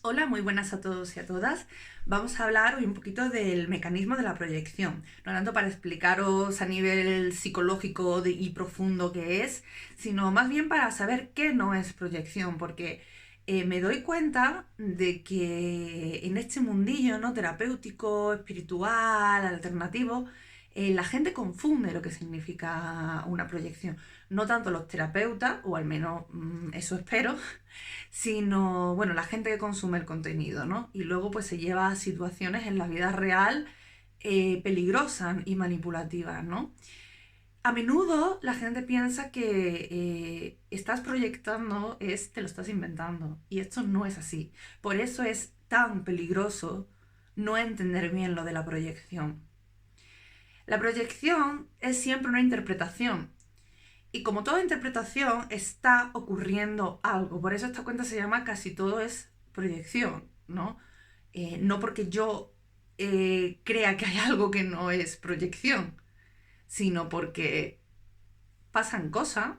Hola, muy buenas a todos y a todas. Vamos a hablar hoy un poquito del mecanismo de la proyección, no tanto para explicaros a nivel psicológico y profundo qué es, sino más bien para saber qué no es proyección, porque me doy cuenta de que en este mundillo, ¿no?, terapéutico, espiritual, alternativo, la gente confunde lo que significa una proyección. No tanto los terapeutas, o al menos eso espero, sino, bueno, la gente que consume el contenido, ¿no? Y luego pues se lleva a situaciones en la vida real peligrosas y manipulativas, ¿no? A menudo la gente piensa que estás proyectando te lo estás inventando, y esto no es así. Por eso es tan peligroso no entender bien lo de la proyección. La proyección es siempre una interpretación, y como toda interpretación, está ocurriendo algo. Por eso esta cuenta se llama Casi todo es proyección, ¿no? No porque yo crea que hay algo que no es proyección, sino porque pasan cosas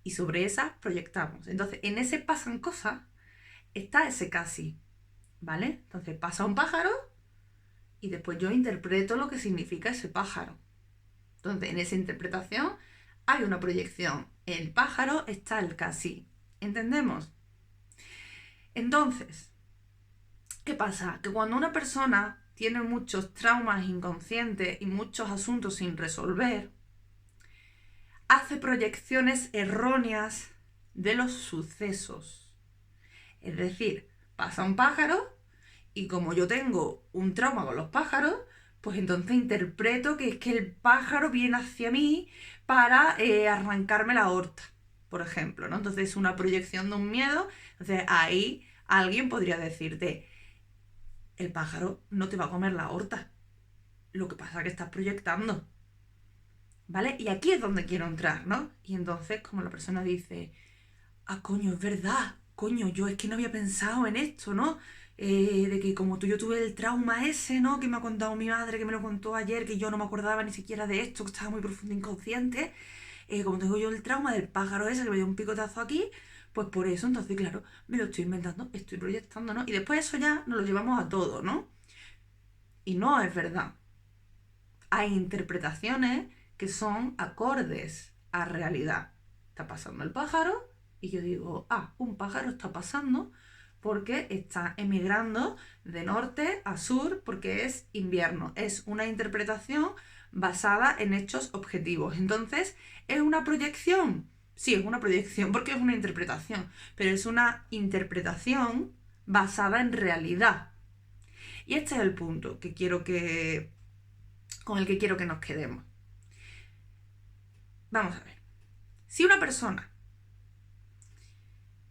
y sobre esas proyectamos. Entonces, en ese pasan cosas está ese casi, ¿vale? Entonces pasa un pájaro y después yo interpreto lo que significa ese pájaro. Entonces, en esa interpretación hay una proyección. En el pájaro está el casi. ¿Entendemos? Entonces, ¿qué pasa? Que cuando una persona tiene muchos traumas inconscientes y muchos asuntos sin resolver, hace proyecciones erróneas de los sucesos. Es decir, pasa un pájaro y como yo tengo un trauma con los pájaros, pues entonces interpreto que es que el pájaro viene hacia mí para arrancarme la aorta, por ejemplo, ¿no? Entonces es una proyección de un miedo. Entonces ahí alguien podría decirte, el pájaro no te va a comer la aorta, lo que pasa es que estás proyectando, ¿vale? Y aquí es donde quiero entrar, ¿no? Y entonces como la persona dice, ah, coño, es verdad, coño, yo es que no había pensado en esto, ¿no? De que como tú yo tuve el trauma ese, ¿no? Que me ha contado mi madre, que me lo contó ayer, que yo no me acordaba ni siquiera de esto, que estaba muy profundo inconsciente. Como tengo yo el trauma del pájaro ese que me dio un picotazo aquí, pues por eso, entonces, claro, me lo estoy inventando, estoy proyectando, ¿no? Y después eso ya nos lo llevamos a todo, ¿no? Y no es verdad. Hay interpretaciones que son acordes a realidad. Está pasando el pájaro y yo digo, ah, un pájaro está pasando porque está emigrando de norte a sur porque es invierno. Es una interpretación basada en hechos objetivos. Entonces, ¿es una proyección? Sí, es una proyección porque es una interpretación, pero es una interpretación basada en realidad. Y este es el punto con el que quiero que nos quedemos. Vamos a ver. Si una persona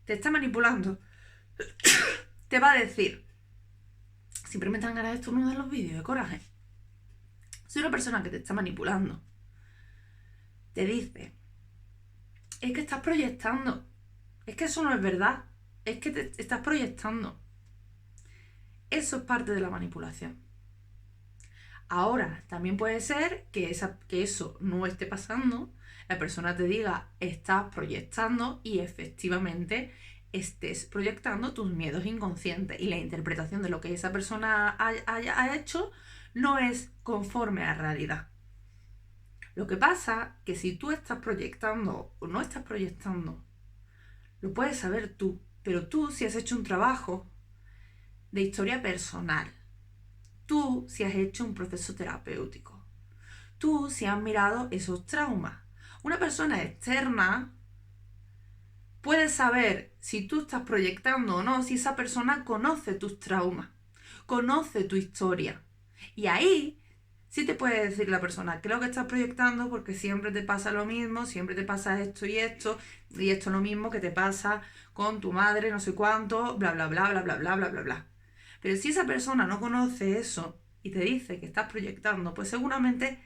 te está manipulando, te va a decir, siempre me dan ganas de estornudar los vídeos de coraje. Si una persona que te está manipulando te dice, es que estás proyectando, es que eso no es verdad, es que te estás proyectando. Eso es parte de la manipulación. Ahora, también puede ser que eso no esté pasando, la persona te diga, estás proyectando, y efectivamente estés proyectando tus miedos inconscientes y la interpretación de lo que esa persona ha hecho no es conforme a la realidad. Lo que pasa que si tú estás proyectando o no estás proyectando, lo puedes saber tú, pero tú si has hecho un trabajo de historia personal, tú si has hecho un proceso terapéutico, tú si has mirado esos traumas. Una persona externa puede saber si tú estás proyectando o no, si esa persona conoce tus traumas, conoce tu historia. Y ahí sí te puede decir la persona, creo que estás proyectando porque siempre te pasa lo mismo, siempre te pasa esto y esto es lo mismo que te pasa con tu madre, no sé cuánto, bla, bla, bla, bla, bla, bla, bla, bla, bla. Pero si esa persona no conoce eso y te dice que estás proyectando, pues seguramente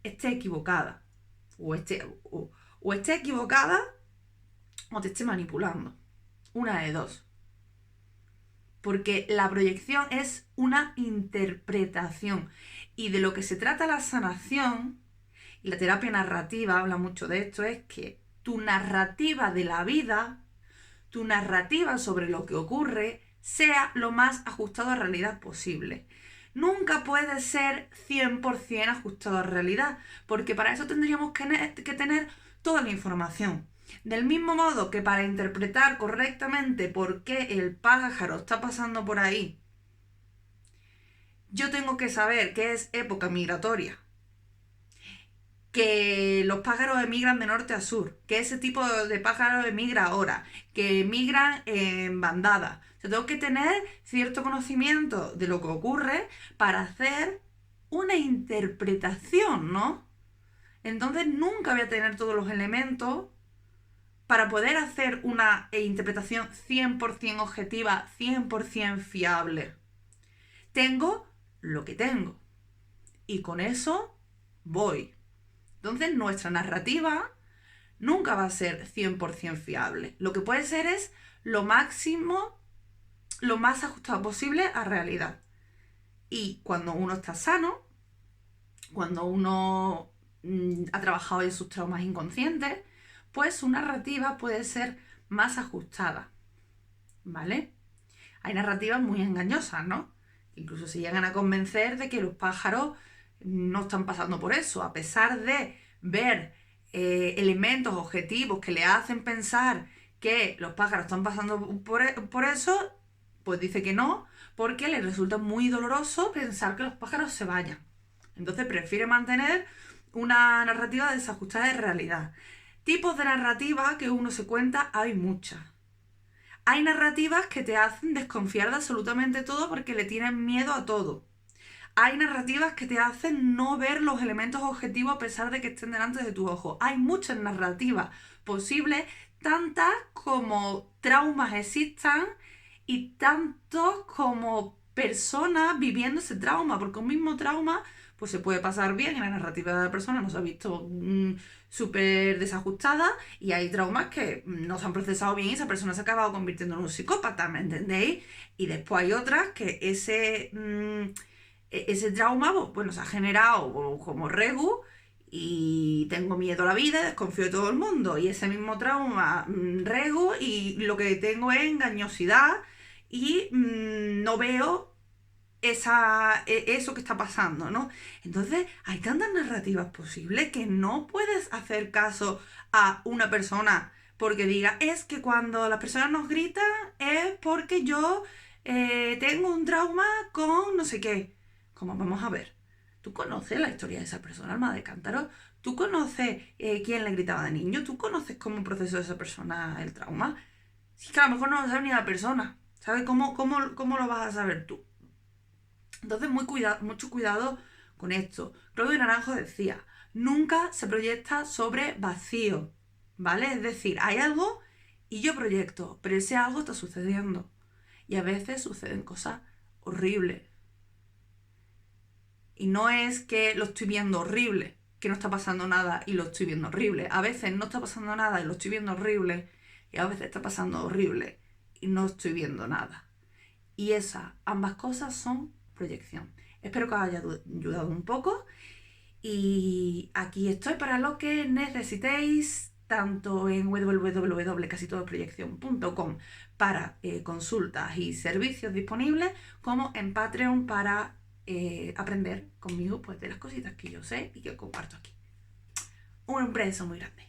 esté equivocada. O esté equivocada o te esté manipulando. Una de dos. Porque la proyección es una interpretación. Y de lo que se trata la sanación, y la terapia narrativa habla mucho de esto, es que tu narrativa de la vida, tu narrativa sobre lo que ocurre, sea lo más ajustado a realidad posible. Nunca puede ser 100% ajustado a realidad, porque para eso tendríamos que tener toda la información. Del mismo modo que para interpretar correctamente por qué el pájaro está pasando por ahí, yo tengo que saber que es época migratoria, que los pájaros emigran de norte a sur, que ese tipo de pájaros emigra ahora, que emigran en bandadas. O sea, tengo que tener cierto conocimiento de lo que ocurre para hacer una interpretación, ¿no? Entonces nunca voy a tener todos los elementos para poder hacer una interpretación 100% objetiva, 100% fiable. Tengo lo que tengo y con eso voy. Entonces nuestra narrativa nunca va a ser 100% fiable. Lo que puede ser es lo máximo, lo más ajustado posible a realidad. Y cuando uno está sano, cuando uno ha trabajado en sus traumas inconscientes, pues su narrativa puede ser más ajustada, ¿vale? Hay narrativas muy engañosas, ¿no? Incluso se llegan a convencer de que los pájaros no están pasando por eso, a pesar de ver elementos objetivos que le hacen pensar que los pájaros están pasando por eso, pues dice que no, porque le resulta muy doloroso pensar que los pájaros se vayan. Entonces prefiere mantener una narrativa desajustada de realidad. Tipos de narrativa que uno se cuenta hay muchas. Hay narrativas que te hacen desconfiar de absolutamente todo porque le tienen miedo a todo. Hay narrativas que te hacen no ver los elementos objetivos a pesar de que estén delante de tu ojo. Hay muchas narrativas posibles, tantas como traumas existan y tantos como personas viviendo ese trauma, porque un mismo trauma pues se puede pasar bien y la narrativa de la persona no se ha visto súper desajustada, y hay traumas que no se han procesado bien y esa persona se ha acabado convirtiendo en un psicópata, ¿me entendéis? Y después hay otras que ese trauma, bueno, se ha generado como regu y tengo miedo a la vida, desconfío de todo el mundo, y ese mismo trauma regu y lo que tengo es engañosidad y no veo eso que está pasando, ¿no? Entonces hay tantas narrativas posibles que no puedes hacer caso a una persona porque diga, es que cuando las personas nos gritan es porque yo tengo un trauma con no sé qué. Como vamos a ver, ¿tú conoces la historia de esa persona, Alma de Cántaro? ¿Tú conoces quién le gritaba de niño? ¿Tú conoces cómo procesó esa persona el trauma? Si es que a lo mejor no lo sabe ni la persona. ¿Sabes cómo lo vas a saber tú? Entonces, mucho cuidado con esto. Claudio Naranjo decía, nunca se proyecta sobre vacío, ¿vale? Es decir, hay algo y yo proyecto, pero ese algo está sucediendo. Y a veces suceden cosas horribles. Y no es que lo estoy viendo horrible, que no está pasando nada y lo estoy viendo horrible. A veces no está pasando nada y lo estoy viendo horrible, y a veces está pasando horrible y no estoy viendo nada. Y ambas cosas son proyección. Espero que os haya ayudado un poco y aquí estoy para lo que necesitéis, tanto en www.casitodoproyección.com para consultas y servicios disponibles, como en Patreon para aprender conmigo pues, de las cositas que yo sé y que comparto aquí. Un beso muy grande.